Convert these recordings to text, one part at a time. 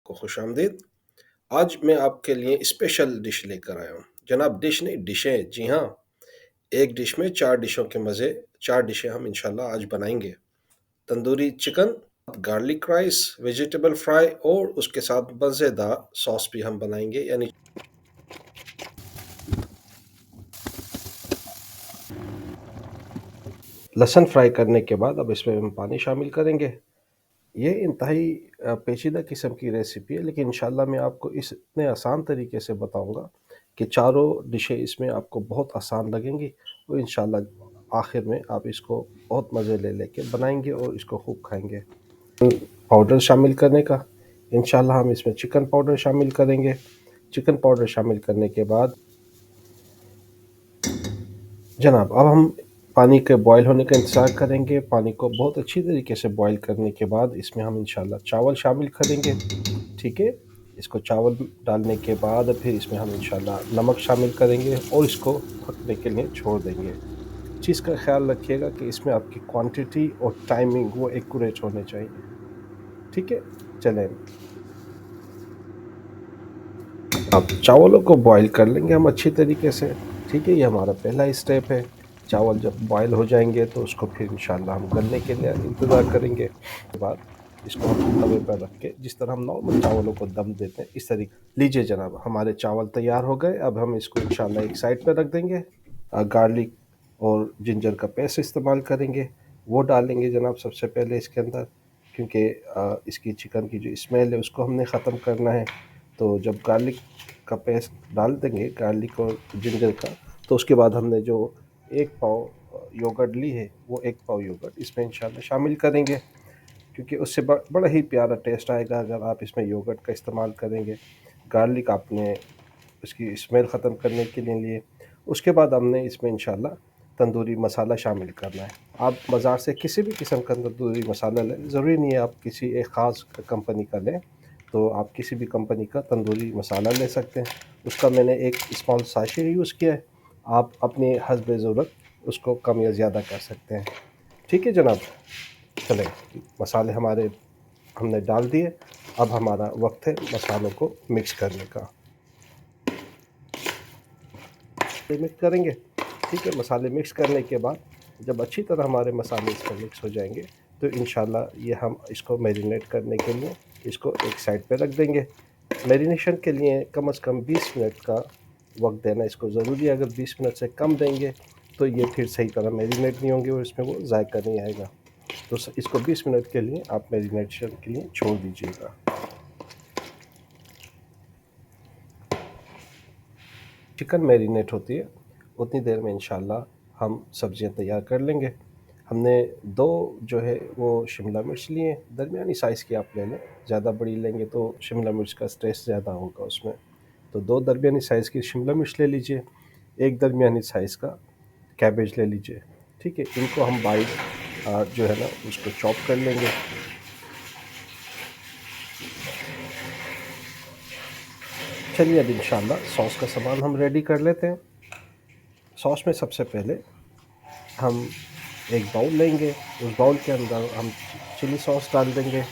को खुशामदीद। आज मैं आपके लिए स्पेशल डिश लेकर आया हूँ। जनाब डिश नहीं, डिशें। जी हाँ, एक डिश में 4 डिशों के मज़े। 4 डिशें हम इंशाल्लाह आज बनाएंगे। Tandoori chicken, garlic rice, vegetable fry और उसके साथ मज़ेदार सॉस भी हम बनाएंगे, यानी लहसुन फ्राई करने के बाद अब इसमें हम पानी शामिल करेंगे। ये इंतहाई पेचीदा किस्म की रेसिपी है, लेकिन इंशाल्लाह मैं आपको इस इतने आसान तरीके से बताऊंगा कि चारों डिशें इसमें आपको बहुत आसान लगेंगी और इंशाल्लाह आखिर में आप इसको बहुत मज़े ले लेके बनाएंगे और इसको खूब खाएंगे। पाउडर शामिल करने का, इंशाल्लाह हम इसमें चिकन पाउडर शामिल करेंगे। चिकन पाउडर शामिल करने के बाद जनाब अब हम पानी के बॉयल होने का इंतज़ार करेंगे। पानी को बहुत अच्छी तरीके से बॉयल करने के बाद इसमें हम इंशाल्लाह चावल शामिल करेंगे। ठीक है, इसको चावल डालने के बाद फिर इसमें हम इंशाल्लाह नमक शामिल करेंगे और इसको पकने के लिए छोड़ देंगे। चीज़ का ख्याल रखिएगा कि इसमें आपकी क्वांटिटी और टाइमिंग वो एक्यूरेट होने चाहिए। ठीक है, चलें अब चावलों को बॉईल कर लेंगे हम अच्छी तरीके से। ठीक है, ये हमारा पहला स्टेप है। चावल जब बॉईल हो जाएंगे तो उसको फिर इंशाल्लाह हम गलने के लिए इंतज़ार करेंगे। उसके बाद इसको हम तवे पर रख के जिस तरह हम नॉर्मल चावलों को दम देते हैं इस तरीके। लीजिए जनाब, हमारे चावल तैयार हो गए। अब हम इसको इंशाल्लाह एक साइड पर रख देंगे। गार्लिक और जिंजर का पेस्ट इस्तेमाल करेंगे, वो डालेंगे जनाब सबसे पहले इसके अंदर, क्योंकि इसकी चिकन की जो स्मेल है उसको हमने ख़त्म करना है। तो जब गार्लिक का पेस्ट डाल देंगे, गार्लिक और जिंजर का, तो उसके बाद हमने जो 1 पाव योगर्ट ली है वो 1 पाव योगर्ट इसमें इंशाल्लाह शामिल करेंगे, क्योंकि उससे बड़ा ही प्यारा टेस्ट आएगा अगर आप इसमें योगर्ट का इस्तेमाल करेंगे। गार्लिक आपने उसकी स्मेल ख़त्म करने के लिए उसके बाद हमने इसमें इंशाल्लाह तंदूरी मसाला शामिल करना है। आप बाज़ार से किसी भी किस्म का तंदूरी मसाला लें, ज़रूरी नहीं है आप किसी एक ख़ास कंपनी का लें। तो आप किसी भी कंपनी का तंदूरी मसाला ले सकते हैं। उसका मैंने एक स्मॉल साशे यूज़ किया है। आप अपनी हस्ब ज़रूरत उसको कम या ज़्यादा कर सकते हैं। ठीक है जनाब, चलें मसाले हमारे हमने डाल दिए। अब हमारा वक्त है मसालों को मिक्स करने का। मिक्स करेंगे। ठीक है, मसाले मिक्स करने के बाद जब अच्छी तरह हमारे मसाले इसमें मिक्स हो जाएंगे तो इंशाल्लाह ये हम इसको मैरिनेट करने के लिए इसको एक साइड पे रख देंगे। मैरिनेशन के लिए कम से कम 20 मिनट का वक्त देना इसको ज़रूरी है। अगर 20 मिनट से कम देंगे तो ये फिर सही तरह मैरिनेट नहीं होंगे और इसमें वो जायका नहीं आएगा। तो इसको 20 मिनट के लिए आप मैरिनेशन के लिए छोड़ दीजिएगा। चिकन मैरिनेट होती है उतनी देर में इंशाल्लाह हम सब्जियां तैयार कर लेंगे। हमने 2 जो है वो शिमला मिर्च लिए, दरमियानी साइज़ की आप ले लें। ज़्यादा बड़ी लेंगे तो शिमला मिर्च का स्ट्रेस ज़्यादा होगा उसमें। तो 2 दरमियानी साइज़ की शिमला मिर्च ले लीजिए। 1 दरमियानी साइज़ का कैबेज ले लीजिए। ठीक है, इनको हम बारीक जो है ना उसको चॉप कर लेंगे। चलिए अब इंशाल्लाह सॉस का सामान हम रेडी कर लेते हैं। सॉस में सबसे पहले हम एक बाउल लेंगे, उस बाउल के अंदर हम चिली सॉस डाल देंगे।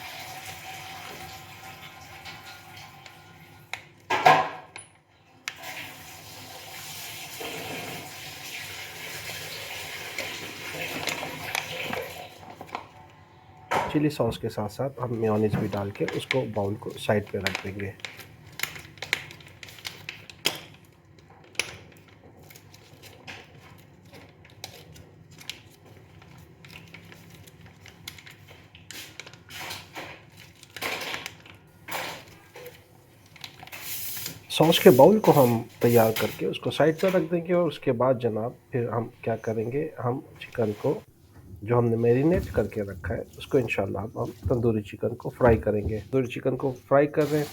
चिली सॉस के साथ साथ हम मेयोनीज़ भी डाल के उसको बाउल को साइड पे रख देंगे। सॉस के बाउल को हम तैयार करके उसको साइड पे रख देंगे और उसके बाद जनाब फिर हम क्या करेंगे, हम चिकन को जो हमने मैरिनेट करके रखा है उसको इंशाल्लाह हम तंदूरी चिकन को फ्राई करेंगे। तंदूरी चिकन को फ्राई कर रहे हैं,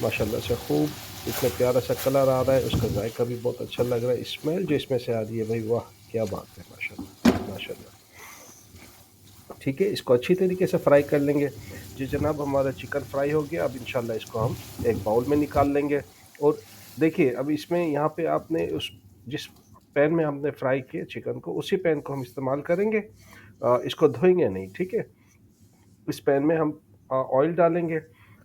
माशाल्लाह से खूब इतना प्यारा सा कलर आ रहा है, उसका जायका भी बहुत अच्छा लग रहा है। स्मेल जो इसमें से आ रही है भाई वाह क्या बात है, माशाल्लाह माशाल्लाह। ठीक है, इसको अच्छी तरीके से फ्राई कर लेंगे। जी जनाब, हमारा चिकन फ्राई हो गया। अब इंशाल्लाह इसको हम एक बाउल में निकाल लेंगे। और देखिए अब इसमें यहाँ पे आपने उस जिस पैन में हमने फ्राई किया चिकन को उसी पैन को हम इस्तेमाल करेंगे। इसको धोएंगे नहीं। ठीक है, इस पैन में हम ऑयल डालेंगे।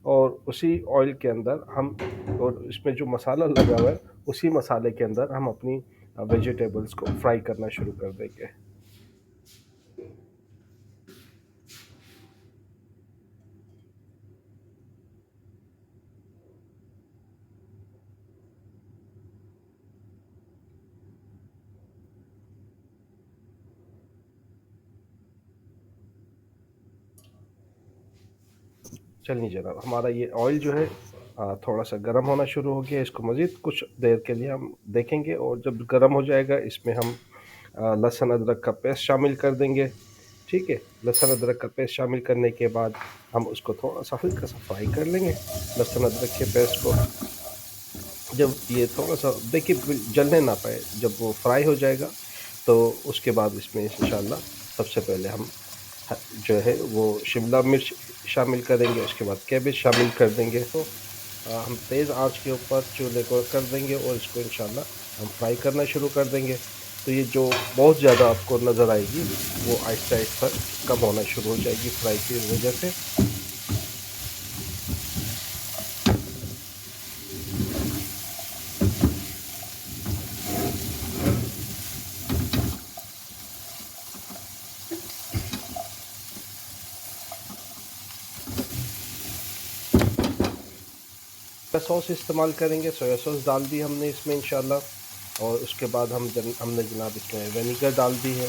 और उसी ऑयल के अंदर हम, और इसमें जो मसाला लगा हुआ है उसी मसाले के अंदर हम अपनी वेजिटेबल्स को फ्राई करना शुरू कर देंगे। चलिए जनाब, हमारा ये ऑयल जो है थोड़ा सा गर्म होना शुरू हो गया। इसको मज़ीद कुछ देर के लिए हम देखेंगे, और जब गर्म हो जाएगा इसमें हम लहसुन अदरक का पेस्ट शामिल कर देंगे। ठीक है, लहसुन अदरक का पेस्ट शामिल करने के बाद हम उसको थोड़ा सा हल्का सा फ्राई कर लेंगे, लहसुन अदरक के पेस्ट को। जब ये थोड़ा सा देखिए जलने ना पाए, जब वो फ्राई हो जाएगा तो उसके बाद इसमें इंशाल्लाह सबसे पहले हम जो है वो शिमला मिर्च शामिल करेंगे, उसके बाद कैबेज शामिल कर देंगे। तो हम तेज़ आंच के ऊपर चूल्हे को कर देंगे और इसको इंशाल्लाह हम फ्राई करना शुरू कर देंगे। तो ये जो बहुत ज़्यादा आपको नज़र आएगी वो आहिस्ता आहिस्ता कम होना शुरू हो जाएगी फ्राई की वजह से। सोया सॉस इस्तेमाल करेंगे, सोया सॉस डाल दी हमने इसमें इंशाल्लाह। और उसके बाद हमने जनाब इसमें विनेगर डाल दी है।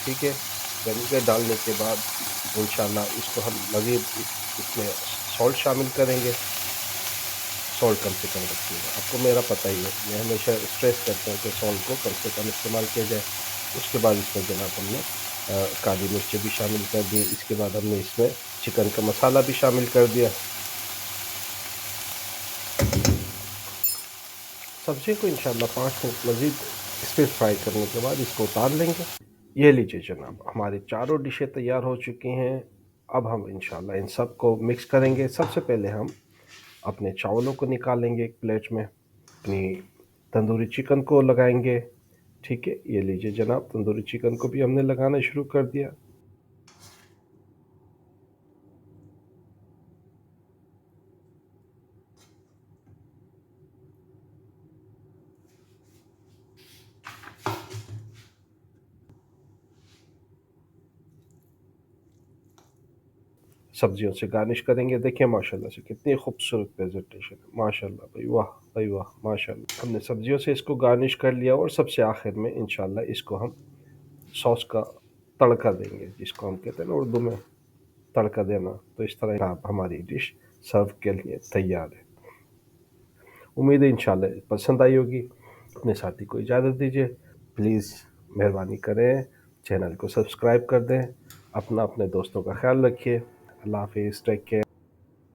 ठीक है, विनेगर डालने के बाद इंशाल्लाह इसको हम मज़ीद इसमें सॉल्ट शामिल करेंगे। सॉल्ट कम से कम रखिएगा, आपको मेरा पता ही है, मैं हमेशा स्ट्रेस करता हूँ कि सॉल्ट को कम से कम इस्तेमाल किया जाए। उसके बाद इसमें जनाब हमने काली मिर्च भी शामिल कर दी। इसके बाद हमने इसमें चिकन का मसाला भी शामिल कर दिया। सब्ज़ी को इंशाल्लाह 5 मिनट मज़ीद इस पर फ्राई करने के बाद इसको उतार लेंगे। ये लीजिए जनाब, हमारी चारों डिशें तैयार हो चुकी हैं। अब हम इंशाल्लाह इन सब को मिक्स करेंगे। सबसे पहले हम अपने चावलों को निकालेंगे एक प्लेट में, अपनी तंदूरी चिकन को लगाएंगे। ठीक है, ये लीजिए जनाब, तंदूरी चिकन को भी हमने लगाना शुरू कर दिया। सब्जियों से गार्निश करेंगे। देखिए माशाल्लाह से कितनी खूबसूरत प्रेजेंटेशन है, माशाल्लाह भाई वाह, भाई वाह, माशाल्लाह। हमने सब्जियों से इसको गार्निश कर लिया और सबसे आखिर में इंशाल्लाह इसको हम सॉस का तड़का देंगे, जिसको हम कहते हैं ना उर्दू में तड़का देना। तो इस तरह आप हमारी डिश सर्व के लिए तैयार है। उम्मीद है इंशाल्लाह पसंद आई होगी। अपने साथी को इजाज़त दीजिए। प्लीज़ मेहरबानी करें, चैनल को सब्सक्राइब कर दें। अपना अपने दोस्तों का ख्याल रखिए। अल्लाह हाफिज़, टेक केयर।